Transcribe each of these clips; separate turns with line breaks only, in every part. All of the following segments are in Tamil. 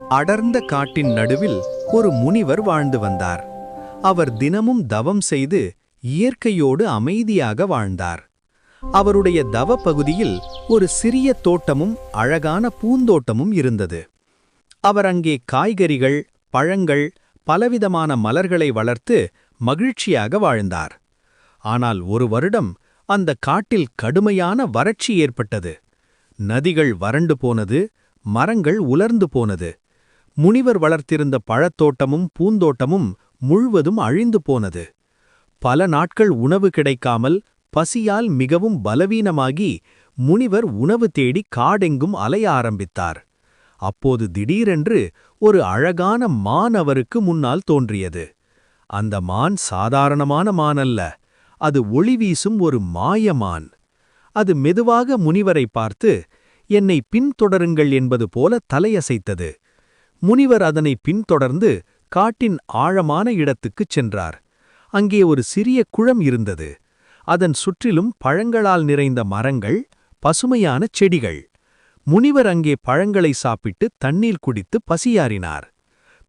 அடர்ந்த காட்டின் நடுவில் ஒரு முனிவர் வாழ்ந்து வந்தார். அவர் தினமும் தவம் செய்து இயற்கையோடு அமைதியாக வாழ்ந்தார். அவருடைய தவ பகுதியில் ஒரு சிறிய தோட்டமும் அழகான பூந்தோட்டமும் இருந்தது. அவர் அங்கே காய்கறிகள், பழங்கள், பலவிதமான மலர்களை வளர்த்து மகிழ்ச்சியாக வாழ்ந்தார். ஆனால் ஒரு வருடம் அந்த காட்டில் கடுமையான வறட்சி ஏற்பட்டது. நதிகள் வறண்டு போனது, மரங்கள் உலர்ந்து போனது. முனிவர் வளர்த்திருந்த பழத்தோட்டமும் பூந்தோட்டமும் முழுவதும் அழிந்து போனது. பல நாட்கள் உணவு கிடைக்காமல் பசியால் மிகவும் பலவீனமாகி முனிவர் உணவு தேடி காடெங்கும் அலைய ஆரம்பித்தார். அப்போது திடீரென்று ஒரு அழகான மான் அவருக்கு முன்னால் தோன்றியது. அந்த மான் சாதாரணமான மான் அல்ல, அது ஒளி வீசும் ஒரு மாயமான். அது மெதுவாக முனிவரை பார்த்து, என்னை பின்தொடருங்கள் என்பது போல தலையசைத்தது. முனிவர் அதனை பின்தொடர்ந்து காட்டின் ஆழமான இடத்துக்குச் சென்றார். அங்கே ஒரு சிறிய குளம் இருந்தது. அதன் சுற்றிலும் பழங்களால் நிறைந்த மரங்கள், பசுமையான செடிகள். முனிவர் அங்கே பழங்களை சாப்பிட்டு தண்ணீர் குடித்து பசியாறினார்.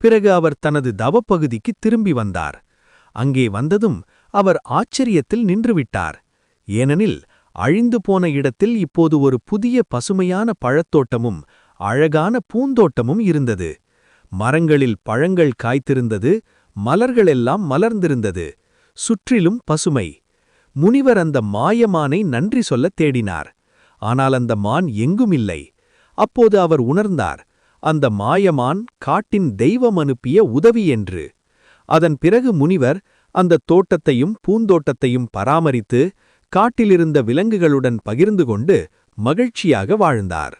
பிறகு அவர் தனது தவப்பகுதிக்கு திரும்பி வந்தார். அங்கே வந்ததும் அவர் ஆச்சரியத்தில் நின்றுவிட்டார். ஏனெனில் அழிந்து போன இடத்தில் இப்போது ஒரு புதிய பசுமையான பழத்தோட்டமும் அழகான பூந்தோட்டமும் இருந்தது. மரங்களில் பழங்கள் காய்த்திருந்தது, மலர்களெல்லாம் மலர்ந்திருந்தது. சுற்றிலும் பசுமை. முனிவர் அந்த மாயமானை நன்றி சொல்லத் தேடினார். ஆனால் அந்த மான் எங்கும் இல்லை. அப்போது அவர் உணர்ந்தார், அந்த மாயமான் காட்டின் தெய்வம் அனுப்பிய உதவி என்று. அதன் பிறகு முனிவர் அந்த தோட்டத்தையும் பூந்தோட்டத்தையும் பராமரித்து காட்டிலிருந்த விலங்குகளுடன் பகிர்ந்து கொண்டு மகிழ்ச்சியாக வாழ்ந்தார்.